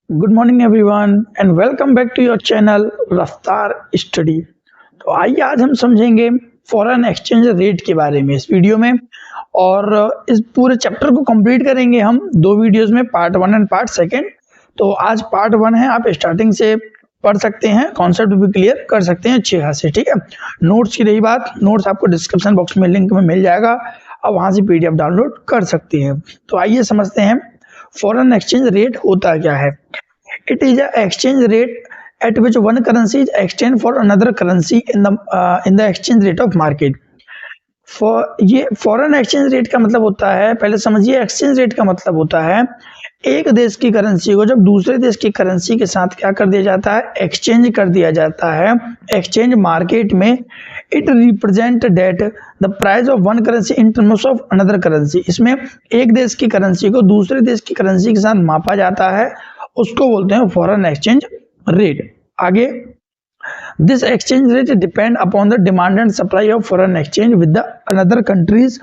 Good morning everyone and welcome back to your channel Raftaar study. तो आइए आज हम समझेंगे फॉरेन एक्सचेंज रेट के बारे में इस वीडियो में, और इस पूरे चैप्टर को कंप्लीट करेंगे हम दो वीडियोस में, पार्ट 1 एंड पार्ट 2। तो आज पार्ट 1 है, आप स्टार्टिंग से पढ़ सकते हैं, कॉन्सेप्ट भी क्लियर कर सकते हैं अच्छे खासे। ठीक है, नोट्स की रही बात, नोट्स आपको डिस्क्रिप्शन बॉक्स में लिंक में मिल जाएगा, आप वहां से पीडीएफ डाउनलोड कर सकते हैं। तो आइए समझते हैं फॉरेन एक्सचेंज रेट होता क्या है। It is a exchange rate at which one currency is exchanged for another currency in the exchange rate of market। ये फॉरेन एक्सचेंज रेट का मतलब होता है, पहले समझिए एक्सचेंज रेट का मतलब होता है एक देश की करेंसी को जब दूसरे देश की करेंसी के साथ क्या कर दिया जाता है, एक्सचेंज कर दिया जाता है एक्सचेंज मार्केट में। It represent that the price of one currency in terms of another currency. इसमें एक देश की करेंसी को दूसरे देश की करेंसी के साथ मापा जाता है, उसको बोलते हैं फॉरेन एक्सचेंज रेट। आगे, this exchange rate depend upon the demand and supply of foreign exchange with the another countries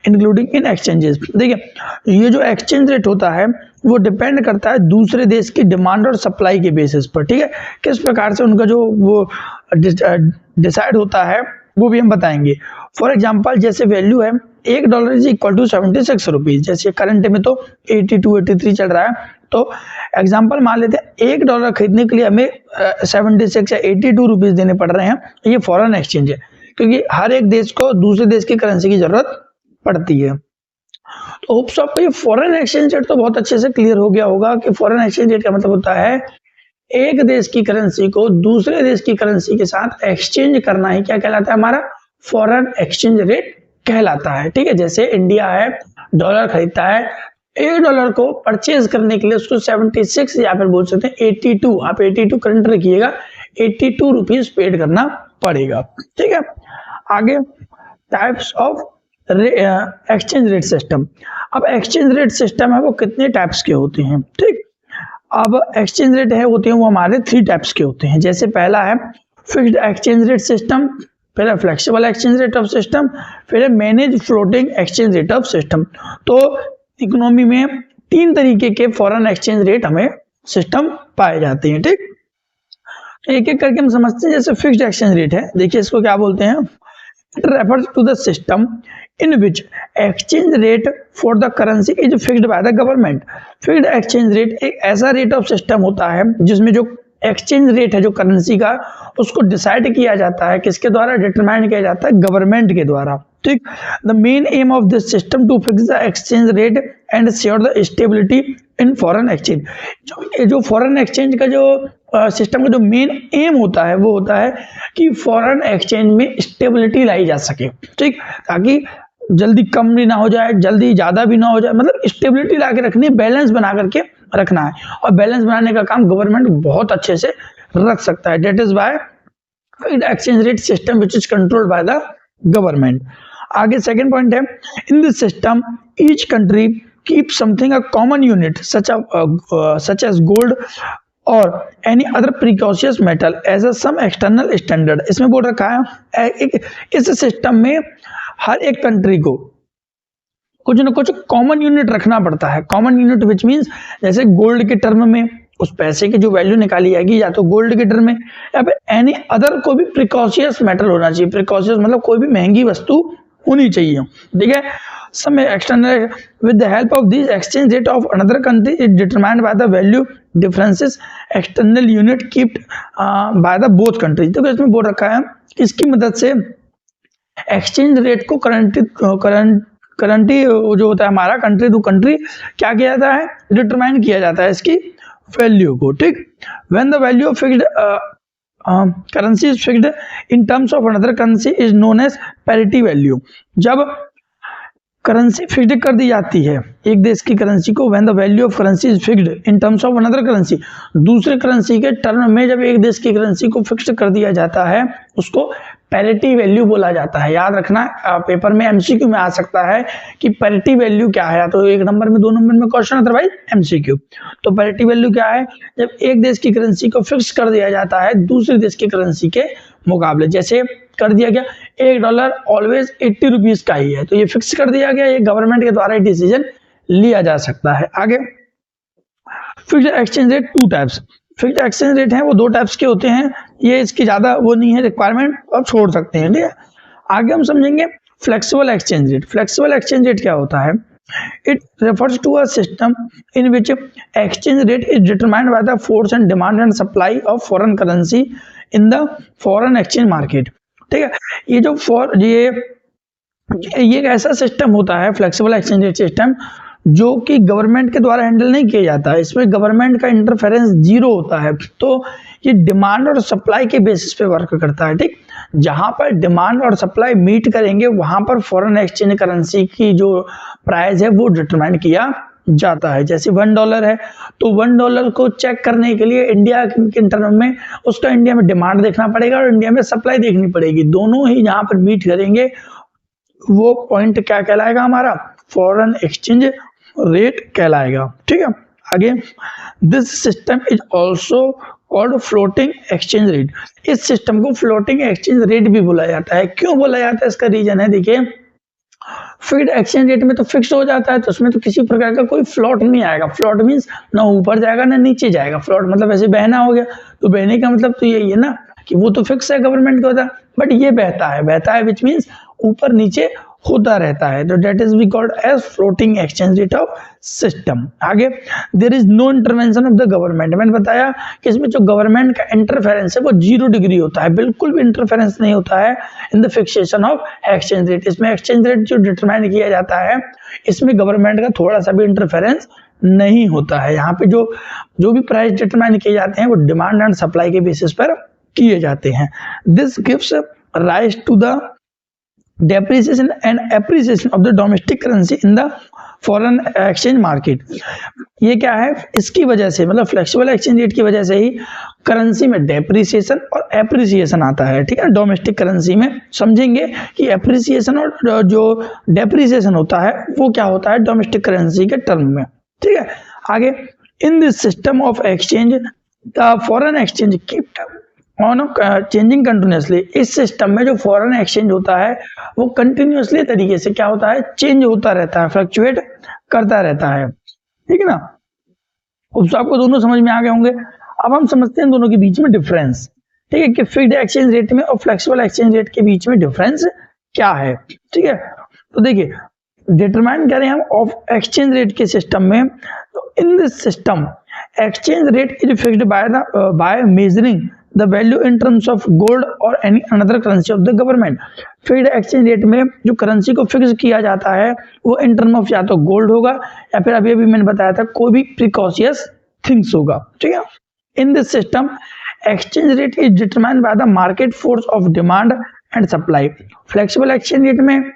including in exchanges. देखिए, ये जो एक्सचेंज रेट होता है वो डिपेंड करता है दूसरे देश की डिमांड और सप्लाई के बेसिस पर। ठीक है, किस प्रकार से उनका जो वो डिसाइड होता है वो भी हम बताएंगे। फॉर एग्जाम्पल, जैसे वैल्यू है $1 इज इक्वल टू 76 रुपीज, जैसे करंट में तो 82 83 चल रहा है। तो एग्जाम्पल मान लेते हैं $1 खरीदने के लिए हमें 76 या 82 रुपीज देने पड़ रहे हैं। ये फॉरेन एक्सचेंज है, क्योंकि हर एक देश को दूसरे देश की करेंसी की जरूरत पड़ती है। तो होप्स आपको ये फॉरेन एक्सचेंज रेट तो बहुत अच्छे से क्लियर हो गया होगा कि फॉरेन एक्सचेंज रेट का मतलब होता है एक देश की करेंसी को दूसरे देश की करेंसी के साथ एक्सचेंज करना ही क्या कहलाता है, हमारा फॉरेन एक्सचेंज रेट कहलाता है। ठीक है, जैसे इंडिया है, डॉलर खरीदता है, $1 को परचेज करने के लिए उसको 76 या फिर बोल सकते हैं 82, आप 82 करंट रखिएगा, 82 रुपीज पेड करना पड़ेगा। ठीक है, आगे types of exchange rate system. अब एक्सचेंज रेट सिस्टम है वो कितने टाइप्स के होते हैं। ठीक, अब एक्सचेंज रेट है होते हैं वो हमारे 3 टाइप्स के होते हैं। जैसे पहला है फिक्स्ड एक्सचेंज रेट सिस्टम, फिर है flexible exchange rate of system, फिर है manage floating exchange rate of system. तो इकोनॉमी में 3 तरीके के फॉरेन एक्सचेंज रेट हमें सिस्टम पाए जाते हैं। ठीक, एक एक करके हम समझते हैं। जैसे फिक्स्ड एक्सचेंज रेट है, देखिए इसको क्या बोलते हैं, it refers to the system in which exchange rate for the currency is fixed by the government। Fixed exchange rate एक ऐसा रेट ऑफ सिस्टम होता है जिसमें जो एक्सचेंज रेट है जो करेंसी का, उसको डिसाइड किया जाता है, किसके द्वारा डिटरमाइन किया जाता है, गवर्नमेंट के द्वारा। ठीक, the main aim of this system to fix the exchange rate and sure the stability in foreign exchange. जो फॉरेन एक्सचेंज का जो सिस्टम का जो मेन एम होता है वो होता है कि फॉरेन एक्सचेंज में स्टेबिलिटी लाई जा सके। ठीक, ताकि जल्दी कम भी ना हो जाए, जल्दी ज्यादा भी ना हो जाए, मतलब स्टेबिलिटी ला के रखनी, बैलेंस बना करके रखना है। और बैलेंस बनाने का काम गवर्नमेंट बहुत अच्छे से रख सकता है। That is by exchange rate system which is controlled by the government. आगे सेकंड पॉइंट है, in this system each country keep something a common unit such as gold और any other precious metal as a some external standard. इसमें बोल रखा है इस system में हर एक कंट्री को कुछ न कुछ कॉमन यूनिट रखना पड़ता है। कॉमन यूनिट विच मींस, जैसे गोल्ड के टर्म में उस पैसे की जो वैल्यू निकाली जाएगी या तो गोल्ड के टर्म में, या फिर एनी अदर कोई भी प्रिकॉशियस मेटल होना चाहिए। प्रिकॉशियस मतलब कोई भी महंगी वस्तु होनी चाहिए। ठीक है, some external with the help of these exchange rate of another country is determined by the value differences external unit kept by the both countries। तो इसमें बोल रखा है इसकी मदद से एक्सचेंज रेट को करंटी जो होता है हमारा कंट्री टू कंट्री क्या किया जाता है, डिटरमाइन किया जाता है इसकी वैल्यू को। ठीक, when the value of fixed currency is fixed in terms of another currency is known as parity value. जब करेंसी फिक्स्ड कर दी जाती है एक देश की करेंसी को, when the value of currency is fixed in terms of another currency, दूसरे करेंसी के टर्म में जब एक देश की करेंसी को फिक्स्ड कर दिया जाता है उसको पैरिटी वैल्यू बोला जाता है। याद रखना, पेपर में एमसीक्यू में आ सकता है कि पैरिटी वैल्यू क्या है, तो 1 नंबर में 2 नंबर में क्वेश्चन, अदरवाइज एमसीक्यू। तो पैरिटी वैल्यू क्या है, जब एक देश की करेंसी को फिक्स कर दिया जाता है दूसरे देश की करेंसी के मुकाबले। जैसे कर दिया गया $1 ऑलवेज 80 रुपीज का ही है, तो ये फिक्स कर दिया गया, ये गवर्नमेंट के द्वारा डिसीजन लिया जा सकता है। आगे fixed exchange rate two types, fixed exchange rate है वो दो टाइप्स के होते हैं, ये इसकी ज्यादा वो नहीं है रिक्वायरमेंट, आप छोड़ सकते हैं, ठीक है। आगे हम समझेंगे flexible exchange rate. Flexible exchange rate क्या होता है? It refers to a system in which exchange rate is determined by the force and demand and supply of foreign currency in the foreign exchange market, ठीक है। ये जो ये एक ऐसा सिस्टम होता है फ्लेक्सिबल एक्सचेंज रेट सिस्टम जो कि गवर्नमेंट के द्वारा हैंडल नहीं किया जाता है, इसमें गवर्नमेंट का इंटरफेरेंस जीरो होता है। तो ये डिमांड और सप्लाई के बेसिस पे वर्क करता है, ठीक। जहां पर डिमांड और सप्लाई मीट करेंगे वहां पर फॉरेन एक्सचेंज करेंसी की जो प्राइस है वो डिटरमाइन किया जाता है। जैसे $1 है तो $1 को चेक करने के लिए इंडिया के टर्म में उसका इंडिया में डिमांड देखना पड़ेगा और इंडिया में सप्लाई देखनी पड़ेगी, दोनों ही जहां पर मीट करेंगे वो पॉइंट क्या कहलाएगा? हमारा फॉरेन एक्सचेंज रेट कहलाएगा, ठीक है। आगे, this system is also called floating exchange rate. इस सिस्टम को फ्लोटिंग एक्सचेंज रेट भी बोला जाता है। क्यों बोला जाता है? इसका रीजन है, देखिए, फिक्स्ड एक्सचेंज रेट में तो फिक्स हो जाता है, तो उसमें तो किसी प्रकार का कोई फ्लोट नहीं आएगा। फ्लोट मींस ना ऊपर जाएगा ना नीचे जाएगा। फ्लोट मतलब ऐसे बहना हो गया, तो बहने का मतलब तो यही है ना कि वो तो फिक्स है गवर्नमेंट का होता है, बट ये बहता है विच मींस ऊपर नीचे होता रहता है, तो that is be called as floating exchange rate of system. आगे, there is no intervention of the government. मैंने बताया कि इसमें जो गवर्नमेंट का इंटरफेरेंस है वो 0 डिग्री होता है, बिल्कुल भी इंटरफेरेंस नहीं होता है in the fixation of exchange rate. इसमें एक्सचेंज रेट जो डिटरमाइन किया जाता है इसमें गवर्नमेंट का थोड़ा सा भी इंटरफेरेंस नहीं होता है। यहाँ पे जो भी प्राइस डिटरमाइन किए जाते हैं वो डिमांड एंड सप्लाई के बेसिस पर किए जाते हैं। This gives rise to the depreciation and appreciation of the domestic currency in the foreign exchange market। ये क्या है? इसकी वजह से, मतलब फ्लेक्सिबल एक्सचेंज रेट की वजह से ही करेंसी में डेप्रिसिएशन और एप्रिसिएशन आता है, ठीक है। डोमेस्टिक करेंसी में समझेंगे कि एप्रिसिएशन और जो डेप्रिसिएशन होता है वो क्या होता है डोमेस्टिक करेंसी के टर्म में, ठीक है। आगे, इन this system of exchange the foreign exchange keep on changing continuously. इस सिस्टम में जो फॉरेन एक्सचेंज होता है वो कंटिन्यूसली तरीके से क्या होता है? चेंज होता रहता है, फ्लक्चुएट करता रहता है, ठीक है ना। अब आपको दोनों समझ में आ गए होंगे। अब हम समझते हैं दोनों के बीच में डिफरेंस, ठीक है, कि फिक्स्ड एक्सचेंज रेट में और फ्लेक्सिबल एक्सचेंज रेट के बीच में डिफरेंस क्या है, ठीक है। तो देखिए, डिटरमाइन करें हम ऑफ एक्सचेंज रेट के सिस्टम में, तो इन this system exchange rate is fixed by measuring the value in terms of gold or any another currency of the government। Fixed exchange rate में जो करेंसी को फिक्स किया जाता है वो इन टर्म ऑफ या तो गोल्ड होगा या फिर अभी मैंने बताया था कोई भी प्रिकॉशियस थिंग्स होगा, ठीक है। In this system exchange rate is determined by the market force of demand and supply. Flexible exchange rate में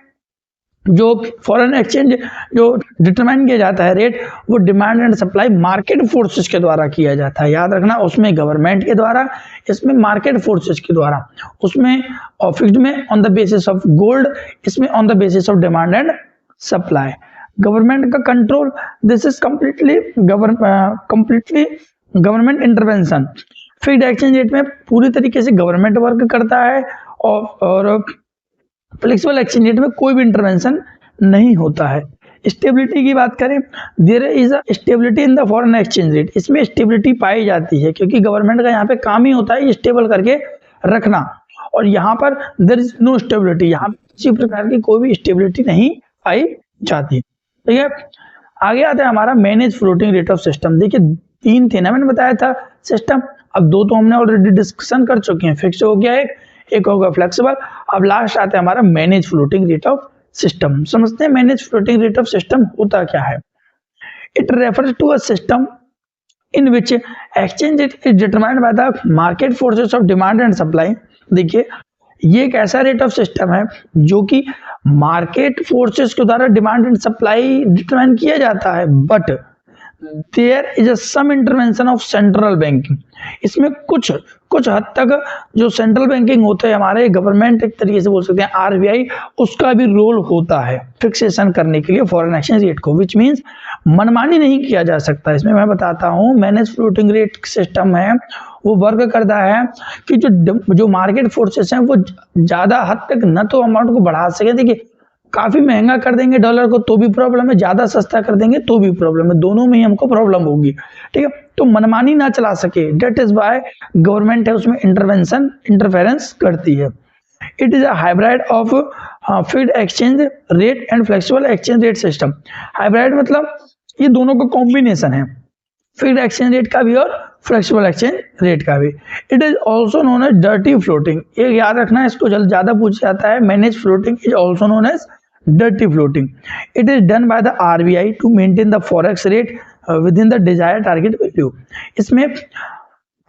जो फॉरेन एक्सचेंज जो डिटरमाइन किया जाता है रेट वो demand and supply market forces के द्वारा किया जाता है, याद रखना। उसमें गवर्नमेंट के द्वारा, इसमें मार्केट फोर्सेस के द्वारा। उसमें फिक्स्ड में on the basis of gold, इसमें on the basis of demand and supply. Government का control, this is completely government intervention. Fixed exchange rate में पूरी तरीके से गवर्नमेंट वर्क करता है और फ्लेक्सिबल एक्सचेंज रेट में कोई भी इंटरवेंशन नहीं होता है। स्टेबिलिटी की बात करें, there is a stability in the foreign exchange rate. इसमें स्टेबिलिटी पाई जाती है क्योंकि गवर्नमेंट का यहाँ पे काम ही होता है स्टेबल करके रखना, और यहाँ पर देयर इज नो स्टेबिलिटी, यहाँ किसी प्रकार की कोई भी स्टेबिलिटी नहीं पाई जाती, ठीक है। आगे आता है हमारा manage floating rate of system. देखिए, 3 थे ना मैंने बताया था सिस्टम, अब 2 तो हमने ऑलरेडी डिस्कशन कर चुके हैं। फिक्स हो गया एक होगा फ्लेक्सिबल। अब लास्ट आता है हमारा manage floating rate of system. समझते हैं manage floating rate of system होता क्या है। It refers to a system in which exchange rate is determined by the market forces of demand and supply. देखिए, ये एक ऐसा रेट ऑफ सिस्टम है जो कि मार्केट फोर्सेस के द्वारा डिमांड एंड सप्लाई डिटरमाइन किया जाता है, but there is a some intervention of central banking. इसमें कुछ हद तक जो सेंट्रल बैंकिंग होते हैं हमारे गवर्नमेंट, एक तरीके से बोल सकते हैं आरबीआई, उसका भी रोल होता है फिक्सेशन करने के लिए फॉरेन एक्सचेंज रेट को, विच मींस मनमानी नहीं किया जा सकता। इसमें मैं बताता हूँ, मैनेज फ्लोटिंग रेट सिस्टम है वो वर्क करता है कि जो मार्केट फोर्सेस हैं वो ज्यादा हद तक न तो अमाउंट को बढ़ा सके। देखिए, काफी महंगा कर देंगे डॉलर को तो भी प्रॉब्लम है, ज्यादा सस्ता कर देंगे तो भी प्रॉब्लम है, दोनों में ही हमको प्रॉब्लम होगी। ठीक है, तो मनमानी ना चला सके, डेट इज वाई गवर्नमेंट है उसमें इंटरफेरेंस करती है। It is a hybrid of fixed exchange rate and flexible exchange rate system. Hybrid मतलब ये दोनों का कॉम्बिनेशन है, फिक्स्ड एक्सचेंज रेट का भी और फ्लेक्सिबल एक्सचेंज रेट का भी। It is also known as dirty floating, ये याद रखना है, इसको ज्यादा पूछा जाता है। Manage floating is also known as dirty floating. It is done by the RBI to maintain the forex rate within the desired target value. इसमें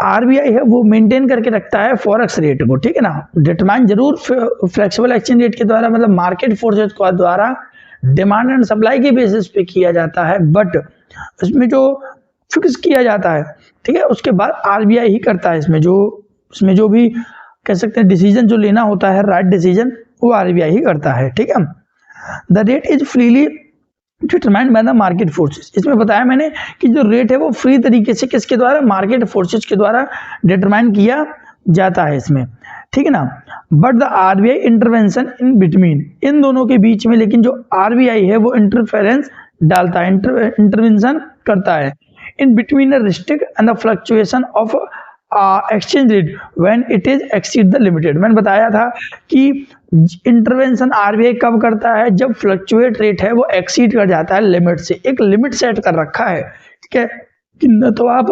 आरबीआई है वो मेंटेन करके रखता है फॉरेक्स रेट को, ठीक है ना, डिटरमाइन जरूर फ्लेक्सिबल एक्सचेंज रेट के द्वारा, मतलब मार्केट फोर्सेस के द्वारा डिमांड एंड सप्लाई के बेसिस पे किया जाता है, बट इसमें जो फिक्स किया जाता है, ठीक है, उसके बाद आरबीआई ही करता है। इसमें जो भी कह सकते हैं डिसीजन जो लेना होता है, राइट डिसीजन, वो आरबीआई ही करता है। ठीक है, the rate is freely determined by the market forces. इसमें बताया मैंने कि जो रेट है वो फ्री तरीके से किसके द्वारा, मार्केट फोर्सेस के द्वारा डिटरमाइन किया जाता है इसमें, ठीक है ना। But the RBI intervention in between, इन दोनों के बीच में लेकिन जो आरबीआई है वो इंटरफेरेंस डालता है, इंटरवेंशन करता है in between the restrict and the fluctuation of exchange rate when it is exceed the limited. मैंने बताया था कि इंटरवेंशन आरबीआई कब करता है, जब फ्लक्चुएट रेट है वो एक्सीड कर जाता है लिमिट से, एक लिमिट सेट कर रखा है, ठीक है, कि न तो आप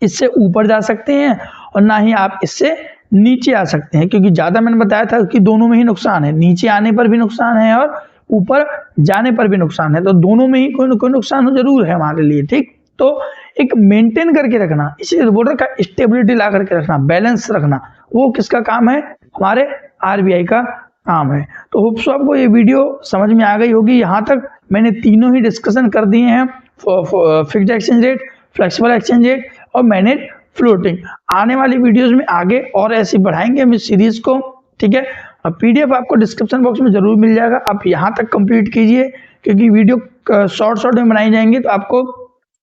इससे ऊपर जा सकते हैं और ना ही आप इससे नीचे आ सकते हैं, क्योंकि ज्यादा मैंने बताया था कि दोनों में ही नुकसान है, नीचे आने पर भी नुकसान है और ऊपर जाने पर भी नुकसान है, तो दोनों में ही कोई ना कोई नुकसान जरूर है हमारे लिए। ठीक, तो एक मेंटेन करके रखना, इसी रिपोर्टर का स्टेबिलिटी ला करके रखना, बैलेंस रखना, वो किसका काम है, हमारे आरबीआई का काम है। तो होप्स आपको ये वीडियो समझ में आ गई होगी। यहाँ तक मैंने तीनों ही डिस्कशन कर दिए हैं, fixed exchange rate, flexible exchange rate और मैनेज फ्लोटिंग। आने वाली वीडियोस में आगे और ऐसे बढ़ाएंगे हम इस सीरीज को, ठीक है। पीडीएफ आपको डिस्क्रिप्शन बॉक्स में जरूर मिल जाएगा, आप यहाँ तक कंप्लीट कीजिए, क्योंकि वीडियो शॉर्ट में बनाई जाएंगी तो आपको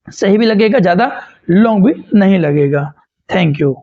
सही भी लगेगा, ज़्यादा लॉन्ग भी नहीं लगेगा। Thank you.